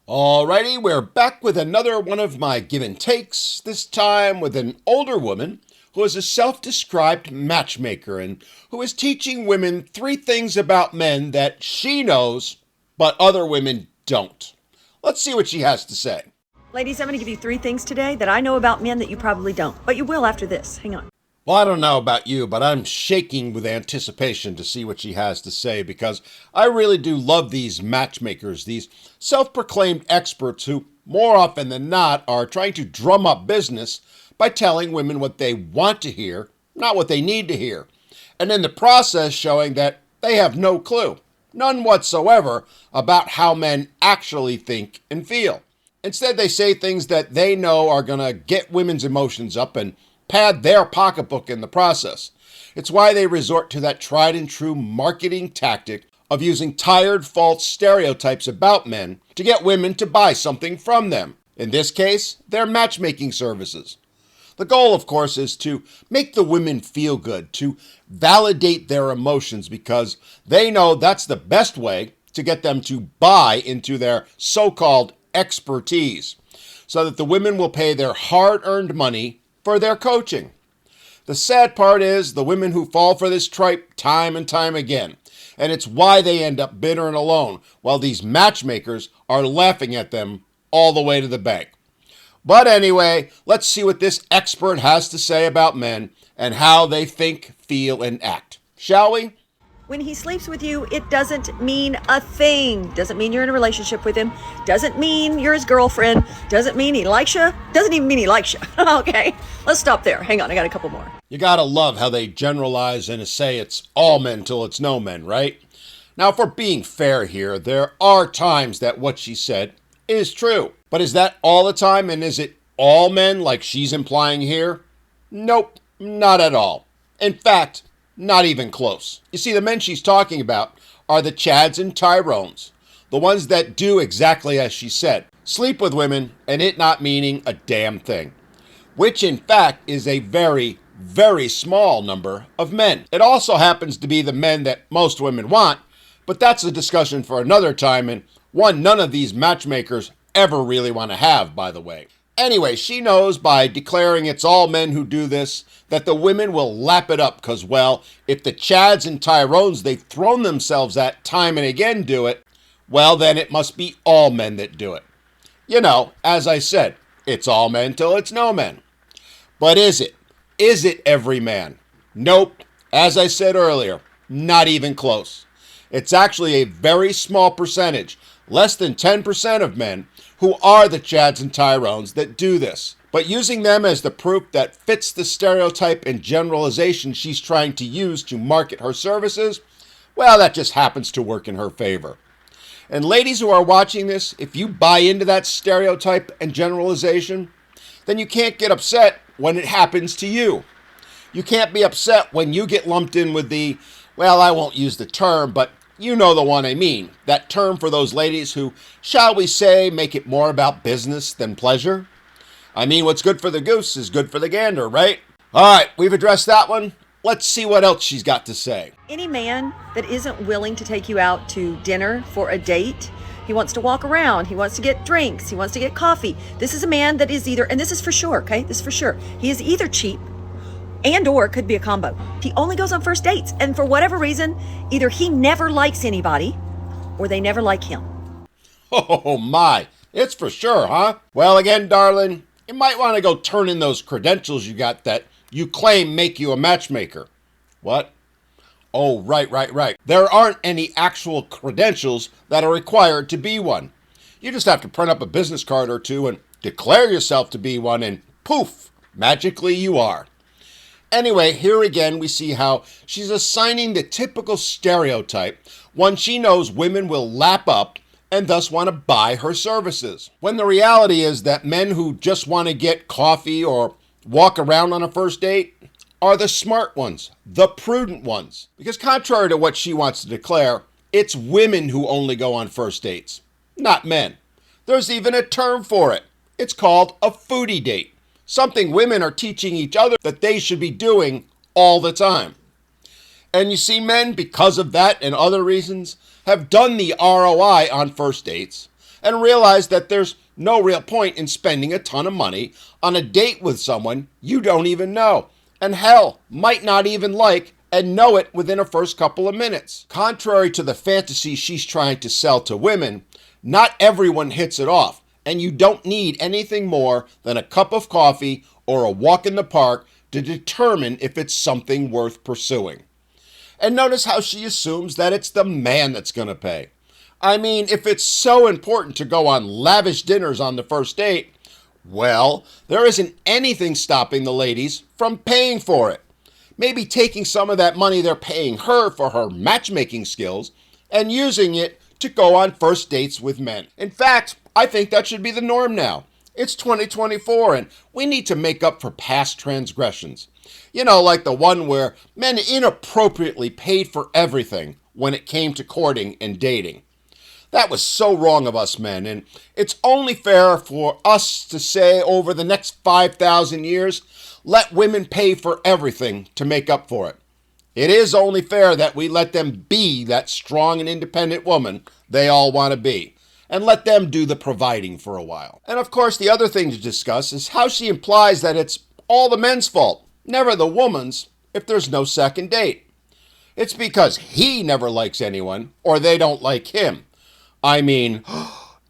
Alrighty, we're back with another one of my give and takes, this time with an older woman who is a self-described matchmaker and who is teaching women 3 things about men that she knows, but other women don't. Let's see what she has to say. Ladies, I'm going to give you 3 things today that I know about men that you probably don't, but you will after this. Hang on. Well, I don't know about you, but I'm shaking with anticipation to see what she has to say because I really do love these matchmakers, these self-proclaimed experts who, more often than not, are trying to drum up business by telling women what they want to hear, not what they need to hear, and in the process showing that they have no clue, none whatsoever, about how men actually think and feel. Instead, they say things that they know are going to get women's emotions up and pad their pocketbook in the process. It's why they resort to that tried and true marketing tactic of using tired, false stereotypes about men to get women to buy something from them. In this case, their matchmaking services. The goal, of course, is to make the women feel good, to validate their emotions because they know that's the best way to get them to buy into their so-called expertise, so that the women will pay their hard-earned money for their coaching. The sad part is the women who fall for this tripe time and time again, and it's why they end up bitter and alone, while these matchmakers are laughing at them all the way to the bank. But anyway, let's see what this expert has to say about men and how they think, feel, and act. Shall we? When he sleeps with you, it doesn't mean a thing. Doesn't mean you're in a relationship with him. Doesn't mean you're his girlfriend. Doesn't mean he likes you. Doesn't even mean he likes you. Okay, let's stop there. Hang on, I got a couple more. You gotta love how they generalize and say it's all men till it's no men, right? Now, if we're being fair here, there are times that what she said is true. But is that all the time, and is it all men like she's implying here? Nope, not at all. In fact, not even close. You see, the men she's talking about are the Chads and Tyrones, the ones that do exactly as she said, sleep with women and it not meaning a damn thing, which in fact is a very, very small number of men. It also happens to be the men that most women want, but that's a discussion for another time and one none of these matchmakers ever really want to have, by the way. Anyway, she knows by declaring it's all men who do this that the women will lap it up because, well, if the Chads and Tyrones they've thrown themselves at time and again do it, well, then it must be all men that do it. You know, as I said, it's all men till it's no men. But is it? Is it every man? Nope. As I said earlier, not even close. It's actually a very small percentage, less than 10% of men who are the Chads and Tyrones that do this. But using them as the proof that fits the stereotype and generalization she's trying to use to market her services, well, that just happens to work in her favor. And ladies who are watching this, if you buy into that stereotype and generalization, then you can't get upset when it happens to you. You can't be upset when you get lumped in with the, well, I won't use the term, but you know the one I mean. That term for those ladies who, shall we say, make it more about business than pleasure. I mean, what's good for the goose is good for the gander, right? All right, we've addressed that one. Let's see what else she's got to say. Any man that isn't willing to take you out to dinner for a date, he wants to walk around, he wants to get drinks, he wants to get coffee. This is a man that is either, and this is for sure, okay? This is for sure. He is either cheap and or could be a combo. He only goes on first dates, and for whatever reason, either he never likes anybody or they never like him. Oh my, it's for sure, huh? Well, again, darling, you might want to go turn in those credentials you got that you claim make you a matchmaker. What? Oh, right. There aren't any actual credentials that are required to be one. You just have to print up a business card or two and declare yourself to be one, and poof, magically you are. Anyway, here again we see how she's assigning the typical stereotype, one she knows women will lap up and thus want to buy her services. When the reality is that men who just want to get coffee or walk around on a first date are the smart ones, the prudent ones. Because contrary to what she wants to declare, it's women who only go on first dates, not men. There's even a term for it. It's called a foodie date. Something women are teaching each other that they should be doing all the time. And you see, men, because of that and other reasons, have done the ROI on first dates and realize that there's no real point in spending a ton of money on a date with someone you don't even know, and hell, might not even like, and know it within the first couple of minutes. Contrary to the fantasy she's trying to sell to women, not everyone hits it off, and you don't need anything more than a cup of coffee or a walk in the park to determine if it's something worth pursuing. And notice how she assumes that it's the man that's going to pay. I mean, if it's so important to go on lavish dinners on the first date, well, there isn't anything stopping the ladies from paying for it. Maybe taking some of that money they're paying her for her matchmaking skills and using it to go on first dates with men. In fact, I think that should be the norm now. It's 2024 and we need to make up for past transgressions. You know, like the one where men inappropriately paid for everything when it came to courting and dating. That was so wrong of us men, and it's only fair for us to say over the next 5,000 years, let women pay for everything to make up for it. It is only fair that we let them be that strong and independent woman they all want to be, and let them do the providing for a while. And of course, the other thing to discuss is how she implies that it's all the men's fault, never the woman's, if there's no second date. It's because he never likes anyone, or they don't like him. I mean,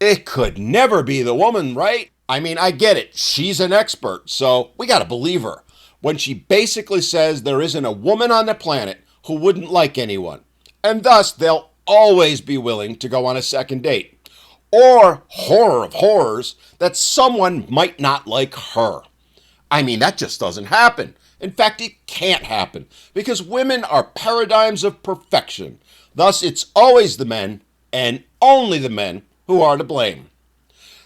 it could never be the woman, right? I mean, I get it. She's an expert, so we gotta believe her when she basically says there isn't a woman on the planet who wouldn't like anyone, and thus they'll always be willing to go on a second date. Or, horror of horrors, that someone might not like her. I mean, that just doesn't happen. In fact, it can't happen, because women are paradigms of perfection. Thus, it's always the men, and only the men, who are to blame.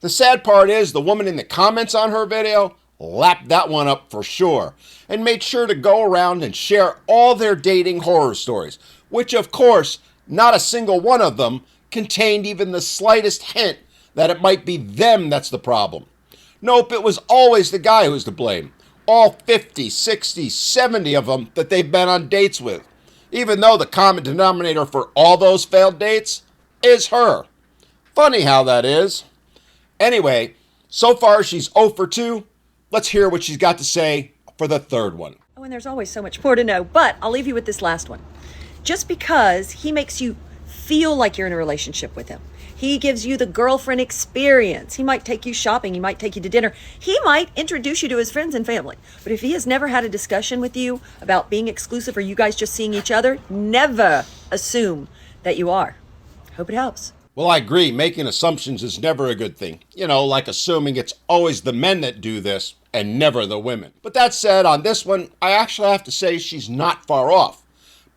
The sad part is the woman in the comments on her video lapped that one up for sure, and made sure to go around and share all their dating horror stories, which of course, not a single one of them contained even the slightest hint that it might be them that's the problem. Nope, it was always the guy who's to blame. All 50, 60, 70 of them that they've been on dates with, even though the common denominator for all those failed dates is her. Funny how that is. Anyway, so far she's 0 for 2. Let's hear what she's got to say for the third one. Oh, and there's always so much more to know, but I'll leave you with this last one. Just because he makes you feel like you're in a relationship with him, he gives you the girlfriend experience. He might take you shopping. He might take you to dinner. He might introduce you to his friends and family. But if he has never had a discussion with you about being exclusive or you guys just seeing each other, never assume that you are. Hope it helps. Well, I agree. Making assumptions is never a good thing. You know, like assuming it's always the men that do this and never the women. But that said, on this one, I actually have to say she's not far off.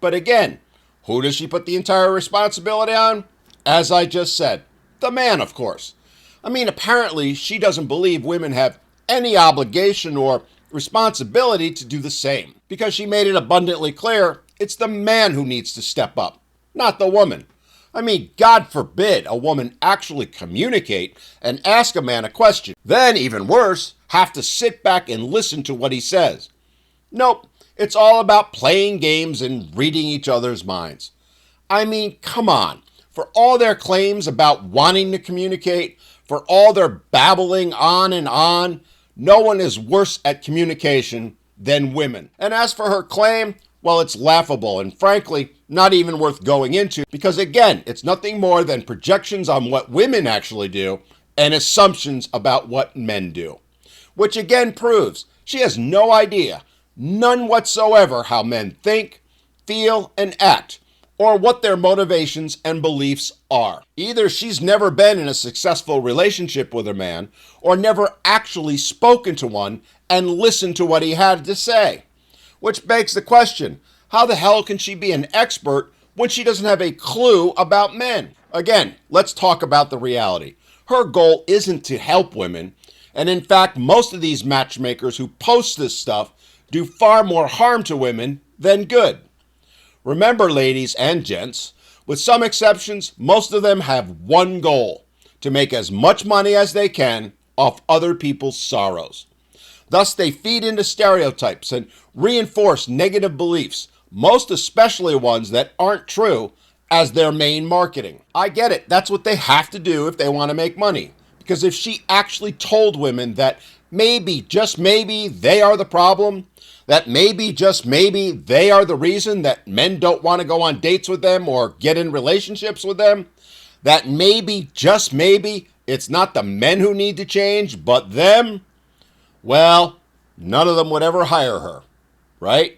But again, who does she put the entire responsibility on? As I just said, the man, of course. I mean, apparently she doesn't believe women have any obligation or responsibility to do the same, because she made it abundantly clear it's the man who needs to step up, not the woman. I mean, God forbid a woman actually communicate and ask a man a question. Then, even worse, have to sit back and listen to what he says. Nope, it's all about playing games and reading each other's minds. I mean, come on. For all their claims about wanting to communicate, for all their babbling on, no one is worse at communication than women. And as for her claim, well, it's laughable and frankly, not even worth going into, because again, it's nothing more than projections on what women actually do and assumptions about what men do. Which again proves she has no idea, none whatsoever, how men think, feel, and act, or what their motivations and beliefs are. Either she's never been in a successful relationship with a man, or never actually spoken to one and listened to what he had to say. Which begs the question, how the hell can she be an expert when she doesn't have a clue about men? Again, let's talk about the reality. Her goal isn't to help women, and in fact, most of these matchmakers who post this stuff do far more harm to women than good. Remember, ladies and gents, with some exceptions, most of them have one goal: to make as much money as they can off other people's sorrows. Thus, they feed into stereotypes and reinforce negative beliefs, most especially ones that aren't true, as their main marketing. I get it. That's what they have to do if they want to make money. Because if she actually told women that maybe, just maybe, they are the problem, that maybe, just maybe, they are the reason that men don't want to go on dates with them or get in relationships with them, that maybe, just maybe, it's not the men who need to change, but them, well, none of them would ever hire her, right?